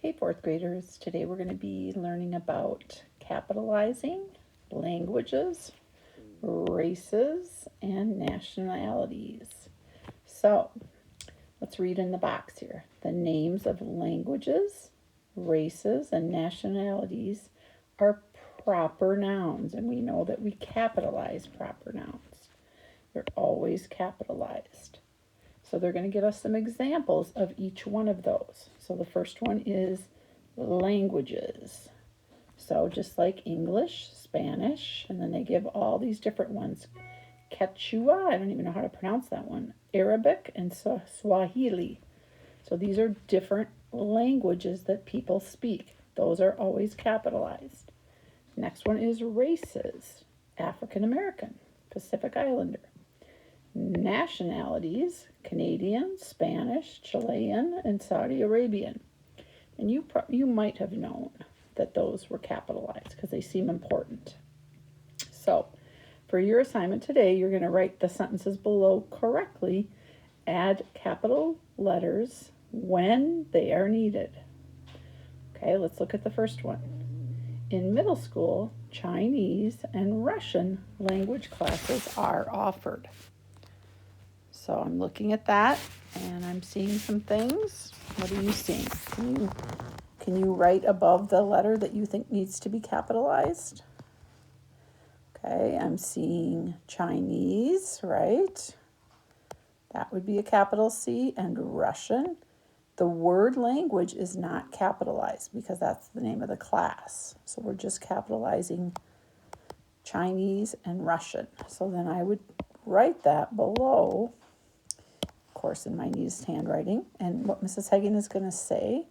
Okay, fourth graders, today we're going to be learning about capitalizing, languages, races, and nationalities. So let's read in the box here. The names of languages, races, and nationalities are proper nouns, and we know that we capitalize proper nouns. They're always capitalized. So they're going to give us some examples of each one of those. So the first one is languages. So just like English, Spanish, and then they give all these different ones. Quechua, I don't even know how to pronounce that one. Arabic and Swahili. So these are different languages that people speak. Those are always capitalized. Next one is races. African American, Pacific Islander. Nationalities, Canadian, Spanish, Chilean, and Saudi Arabian. And you might have known that those were capitalized because they seem important. So for your assignment today, you're going to write the sentences below correctly, add capital letters when they are needed. Okay, let's look at the first one. In middle school, Chinese and Russian language classes are offered. So I'm looking at that and I'm seeing some things. What are you seeing? Can you write above the letter that you think needs to be capitalized? Okay, I'm seeing Chinese, right? That would be a capital C, and Russian. The word language is not capitalized because that's the name of the class. So we're just capitalizing Chinese and Russian. So then I would write that below, of course, in my niece's handwriting. And what Mrs. Hagen is going to say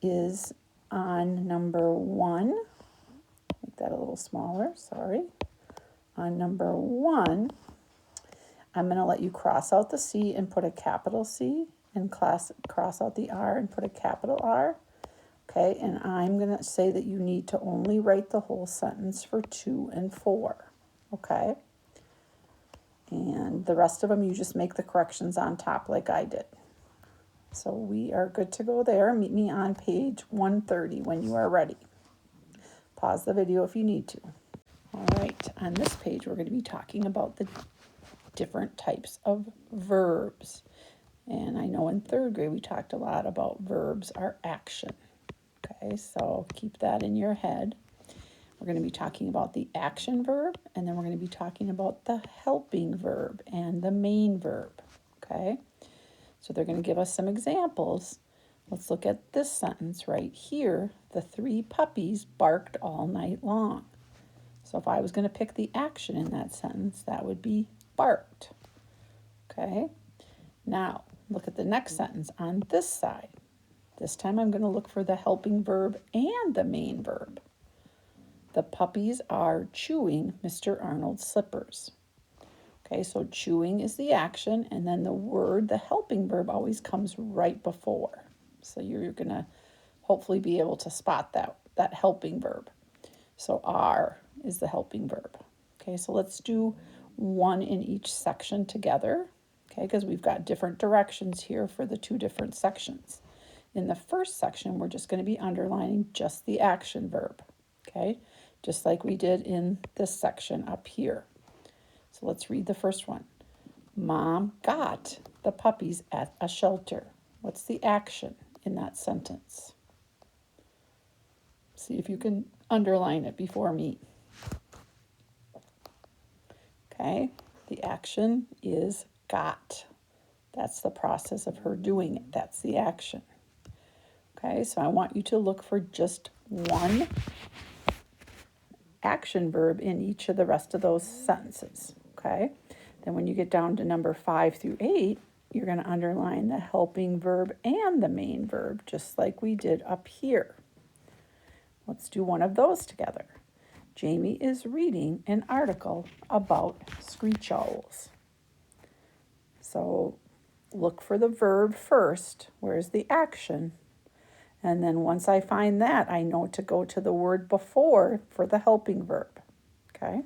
is on number 1, make that a little smaller, sorry. On number 1, I'm going to let you cross out the C and put a capital C, and cross out the R and put a capital R. Okay, and I'm going to say that you need to only write the whole sentence for 2 and 4. Okay? And the rest of them, you just make the corrections on top like I did. So we are good to go there. Meet me on page 130 when you are ready. Pause the video if you need to. All right, on this page, we're going to be talking about the different types of verbs. And I know in 3rd grade, we talked a lot about verbs are action. Okay, so keep that in your head. We're going to be talking about the action verb, and then we're going to be talking about the helping verb and the main verb. Okay, so they're going to give us some examples. Let's look at this sentence right here. The 3 puppies barked all night long. So if I was going to pick the action in that sentence, that would be barked. Okay, now look at the next sentence on this side. This time I'm going to look for the helping verb and the main verb. The puppies are chewing Mr. Arnold's slippers. Okay, so chewing is the action, and then the word, the helping verb, always comes right before. So you're going to hopefully be able to spot that helping verb. So are is the helping verb. Okay, so let's do one in each section together. Okay, because we've got different directions here for the 2 different sections. In the first section, we're just going to be underlining just the action verb. Okay, just like we did in this section up here. So let's read the first one. Mom got the puppies at a shelter. What's the action in that sentence? See if you can underline it before me. Okay, the action is got. That's the process of her doing it. That's the action. Okay, so I want you to look for just one action verb in each of the rest of those sentences. Okay, then when you get down to number 5 through 8, you're going to underline the helping verb and the main verb, just like we did up here. Let's do one of those together. Jamie is reading an article about screech owls. So look for the verb first. Where's the action? And then once I find that, I know to go to the word before for the helping verb. Okay?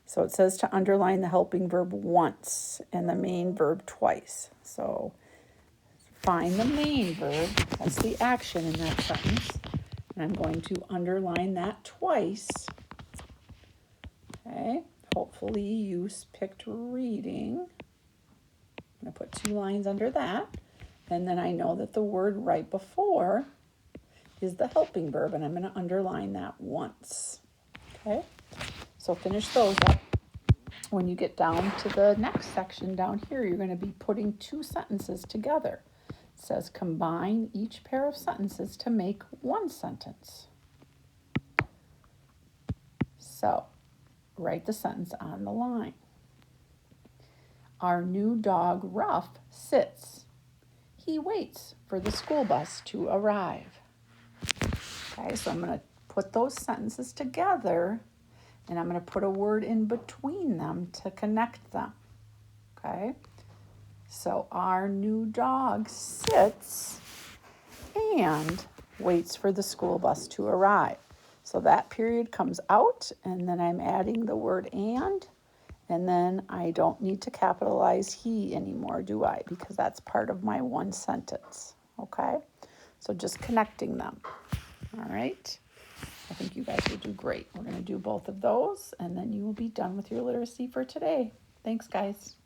So it says to underline the helping verb once and the main verb twice. So find the main verb, that's the action in that sentence, and I'm going to underline that twice. Okay, hopefully you picked reading. I'm going to put 2 lines under that, and then I know that the word right before is the helping verb, and I'm going to underline that once. Okay, so finish those up. When you get down to the next section down here, you're going to be putting 2 sentences together. It says combine each pair of sentences to make one sentence. So write the sentence on the line. Our new dog, Ruff, sits. He waits for the school bus to arrive. Okay, so I'm going to put those sentences together, and I'm going to put a word in between them to connect them. Okay, so our new dog sits and waits for the school bus to arrive. So that period comes out, and then I'm adding the word and then I don't need to capitalize he anymore, do I? Because that's part of my one sentence, okay? So just connecting them, all right? I think you guys will do great. We're going to do both of those, and then you will be done with your literacy for today. Thanks, guys.